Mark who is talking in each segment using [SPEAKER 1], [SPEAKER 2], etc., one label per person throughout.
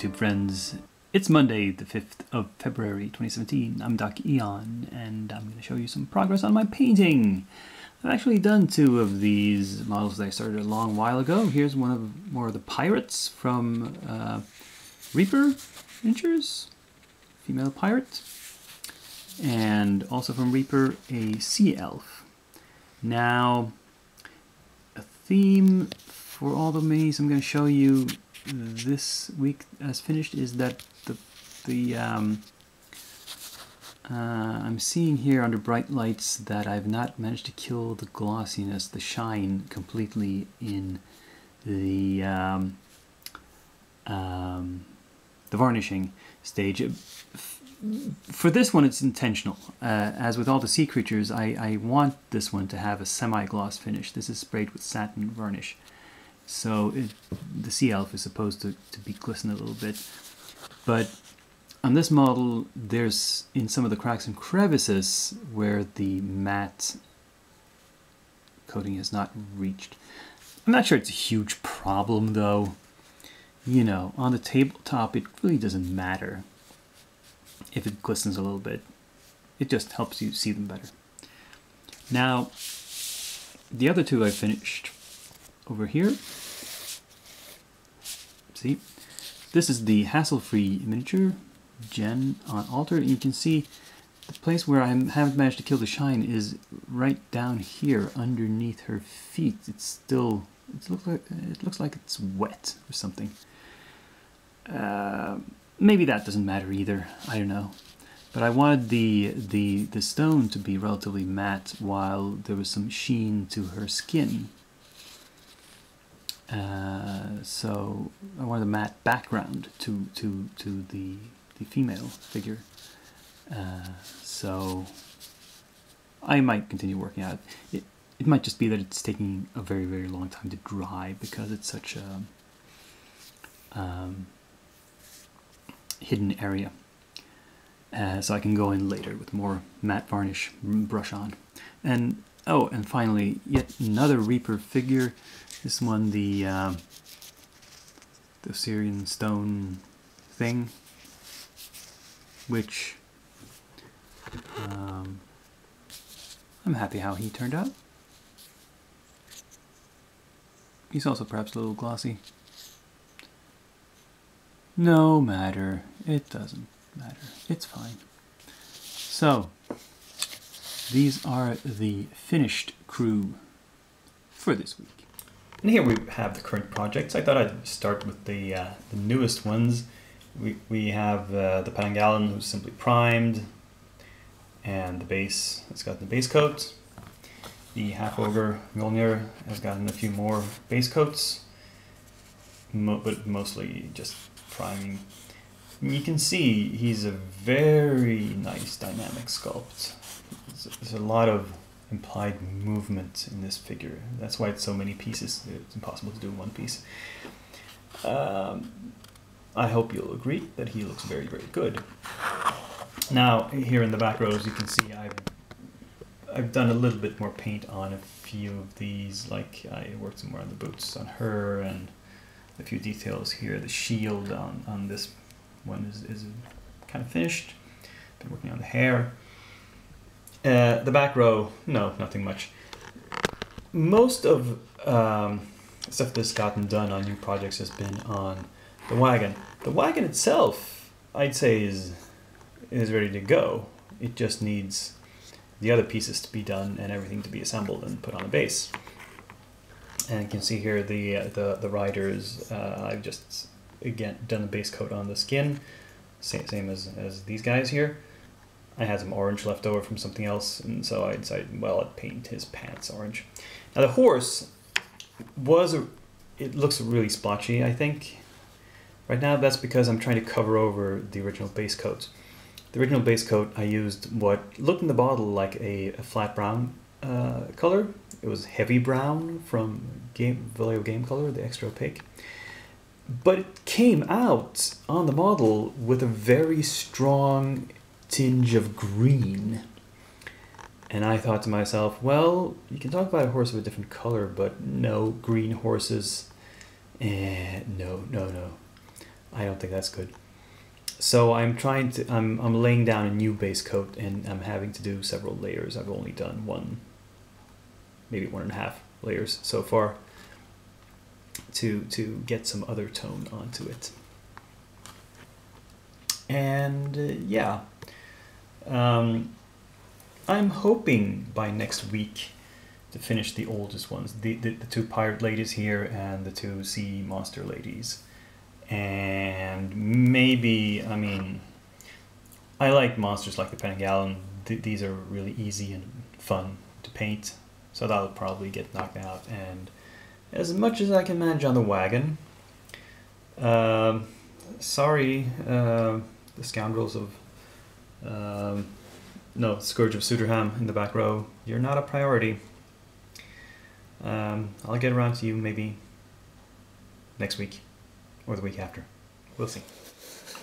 [SPEAKER 1] YouTube friends. It's Monday, the 5th of February 2017. I'm Doc Eon, and I'm going to show you some progress on my painting. I've actually done two of these models that I started a long while ago. Here's one of more of the pirates from Reaper Miniatures, female pirate, and also from Reaper, a sea elf. Now, a theme for all the minis I'm going to show you this week as finished is that I'm seeing here under bright lights that I've not managed to kill the glossiness, the shine completely in the varnishing stage. For this one, it's intentional. As with all the sea creatures, I want this one to have a semi-gloss finish. This is sprayed with satin varnish. So the sea elf is supposed to be glistening a little bit. But on this model, there's in some of the cracks and crevices where the matte coating has not reached. I'm not sure it's a huge problem though. You know, on the tabletop, it really doesn't matter if it glistens a little bit. It just helps you see them better. Now, the other two I finished over here. See, this is the hassle-free miniature Jen on altar, and you can see the place where I haven't managed to kill the shine is right down here underneath her feet. It's still, it looks like it's wet or something. Maybe that doesn't matter either. I don't know. But I wanted the stone to be relatively matte while there was some sheen to her skin. So I wanted a matte background to the female figure. So I might continue working on it. It might just be that it's taking a very, very long time to dry because it's such a hidden area. So I can go in later with more matte varnish brush on. And oh, and finally, yet another Reaper figure. This one, the Syrian stone thing, which I'm happy how he turned out. He's also perhaps a little glossy. No matter. It doesn't matter. It's fine. So, these are the finished crew for this week. And here we have the current projects. I thought I'd start with the newest ones. We have the Parangalan, who's simply primed, and the base has gotten the base coat. The half-ogre Mjolnir has gotten a few more base coats, but mostly just priming. And you can see he's a very nice dynamic sculpt. There's a lot of implied movement in this figure. That's why it's so many pieces. It's impossible to do in one piece. I hope you'll agree that he looks very, very good. Now, here in the back rows, you can see I've done a little bit more paint on a few of these. Like I worked some more on the boots on her, and a few details here. The shield on this one is kind of finished. Been working on the hair. The back row, no, nothing much. Most of stuff that's gotten done on new projects has been on the wagon. The wagon itself, I'd say, is ready to go. It just needs the other pieces to be done and everything to be assembled and put on the base. And you can see here the riders. I've just again done the base coat on the skin, same as these guys here. I had some orange left over from something else, and so I decided, well, I'd paint his pants orange. Now the horse it looks really splotchy, I think. Right now that's because I'm trying to cover over the original base coat. The original base coat, I used what looked in the bottle like a flat brown color. It was heavy brown from Vallejo Game Color, the extra opaque. But it came out on the model with a very strong tinge of green. And I thought to myself, well, you can talk about a horse of a different color, but no, green horses, no. I don't think that's good. So I'm laying down a new base coat, and I'm having to do several layers. I've only done one, maybe 1.5 layers so far to get some other tone onto it. And yeah, I'm hoping by next week to finish the oldest ones, the 2 pirate ladies here and the 2 sea monster ladies. And maybe, I mean, I like monsters like the Pengallan. These are really easy and fun to paint, so that'll probably get knocked out. And as much as I can manage on the wagon, sorry, the scoundrels of no, Scourge of Suderham in the back row, you're not a priority. I'll get around to you maybe next week or the week after. We'll see.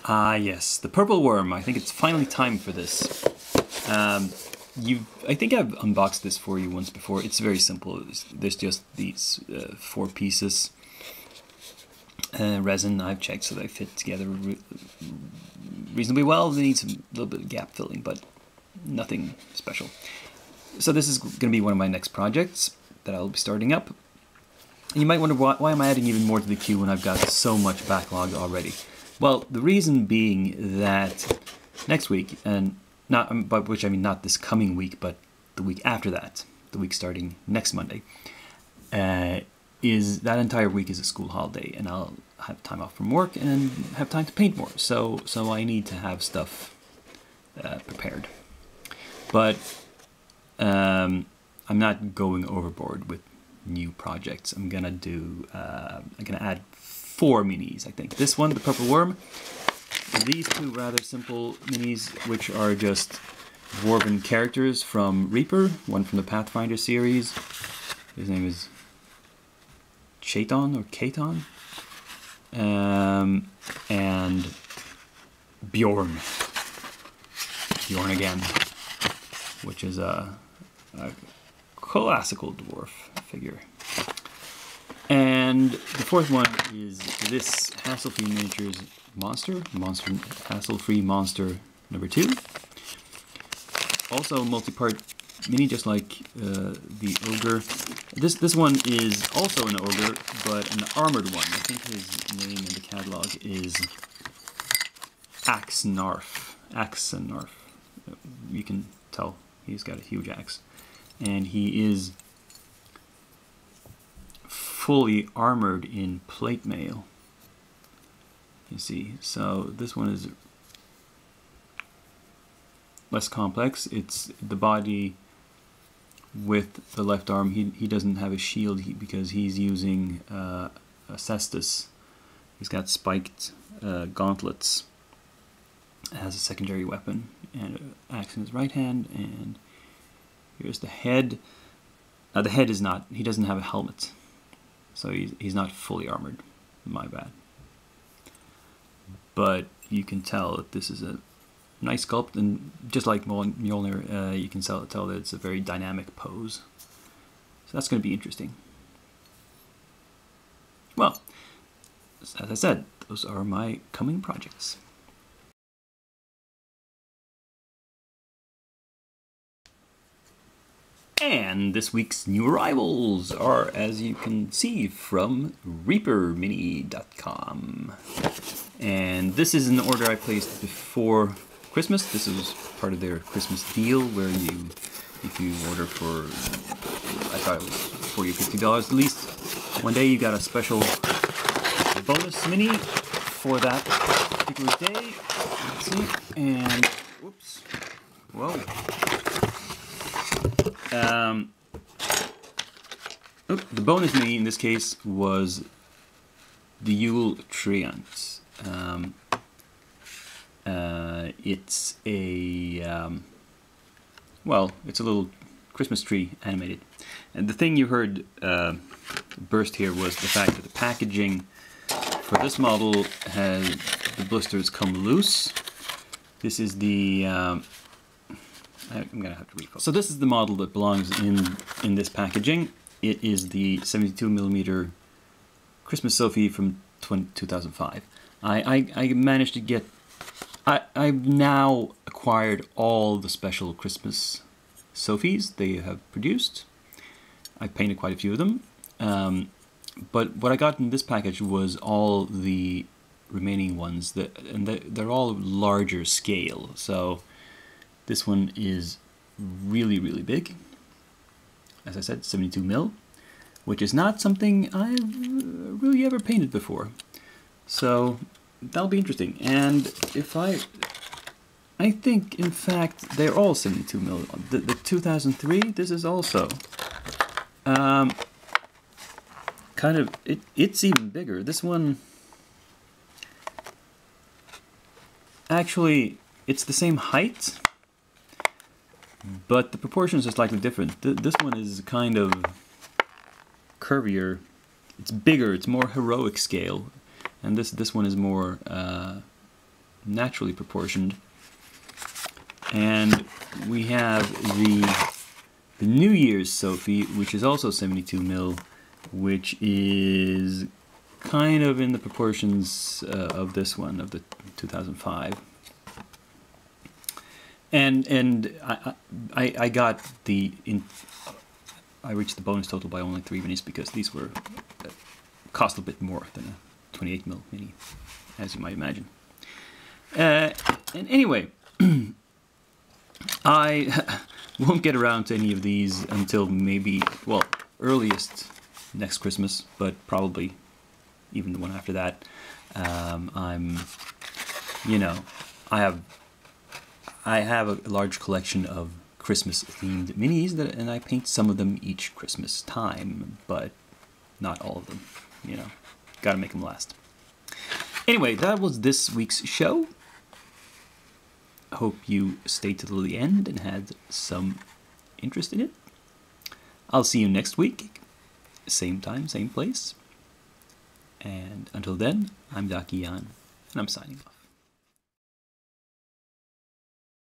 [SPEAKER 2] Ah, yes, the purple worm. I think it's finally time for this. I think I've unboxed this for you once before. It's very simple. There's just these 4 pieces. Resin, I've checked, so they fit together reasonably well. They need some little bit of gap filling, but nothing special. So this is going to be one of my next projects that I'll be starting up. And you might wonder why am I adding even more to the queue when I've got so much backlog already? Well, the reason being that next week, and not by which I mean not this coming week, but the week after that, the week starting next Monday, is that entire week is a school holiday, and I'll have time off from work and have time to paint more. So I need to have stuff prepared. But I'm not going overboard with new projects. I'm gonna add 4 minis, I think. This one, the Purple Worm, these 2 rather simple minis, which are just dwarven characters from Reaper, one from the Pathfinder series. His name is Chaiton or Katon, and Bjorn again, which is a classical dwarf figure. And the 4th one is this Hassle-Free Miniatures Monster Hassle-Free Monster number 2. Also multi-part mini, just like the Ogre. This one is also an Ogre, but an armored one. I think his name in the catalog is Axenarf. You can tell he's got a huge axe. And he is fully armored in plate mail. You see, so this one is less complex. It's the body with the left arm. He doesn't have a shield because he's using a cestus. He's got spiked gauntlets as a secondary weapon, and an axe in his right hand. And here's the head. The head is not. He doesn't have a helmet, so he's not fully armored. My bad. But you can tell that this is a nice sculpt, and just like Mjolnir, you can tell that it's a very dynamic pose. So that's going to be interesting. Well, as I said, those are my coming projects. And this week's new arrivals are, as you can see, from ReaperMini.com. And this is an order I placed before Christmas. This is part of their Christmas deal where if you order for, I thought it was $40 or $50 at least, one day you got a special bonus mini for that particular day. Let's see. And, whoops. Whoa. The bonus mini in this case was the Yule Treant. It's a well, it's a little Christmas tree animated. And the thing you heard burst here was the fact that the packaging for this model has the blisters come loose. This is the I'm gonna have to refocus. So this is the model that belongs in this packaging. It is the 72mm Christmas Sophie from 2005. I managed to get. I've now acquired all the special Christmas Sophies they have produced. I painted quite a few of them. But what I got in this package was all the remaining ones, and they're all larger scale. So this one is really, really big. As I said, 72 mil, which is not something I've really ever painted before. So that'll be interesting. And if I think, in fact, they're all 72 mil. The 2003, this is also kind of, it's even bigger. This one, actually, it's the same height, but the proportions are slightly different. This one is kind of curvier. It's bigger. It's more heroic scale, and this one is more naturally proportioned. And we have the New Year's Sophie, which is also 72 mil, which is kind of in the proportions of this one, of the 2005. And I got I reached the bonus total by only 3 minis because these were cost a bit more than a 28 mil mini, as you might imagine. And anyway, I won't get around to any of these until maybe, well, earliest next Christmas, but probably even the one after that. I have a large collection of Christmas-themed minis, and I paint some of them each Christmas time, but not all of them. Gotta make them last. Anyway, that was this week's show. I hope you stayed till the end and had some interest in it. I'll see you next week. Same time, same place. And until then, I'm Dakian, and I'm signing off.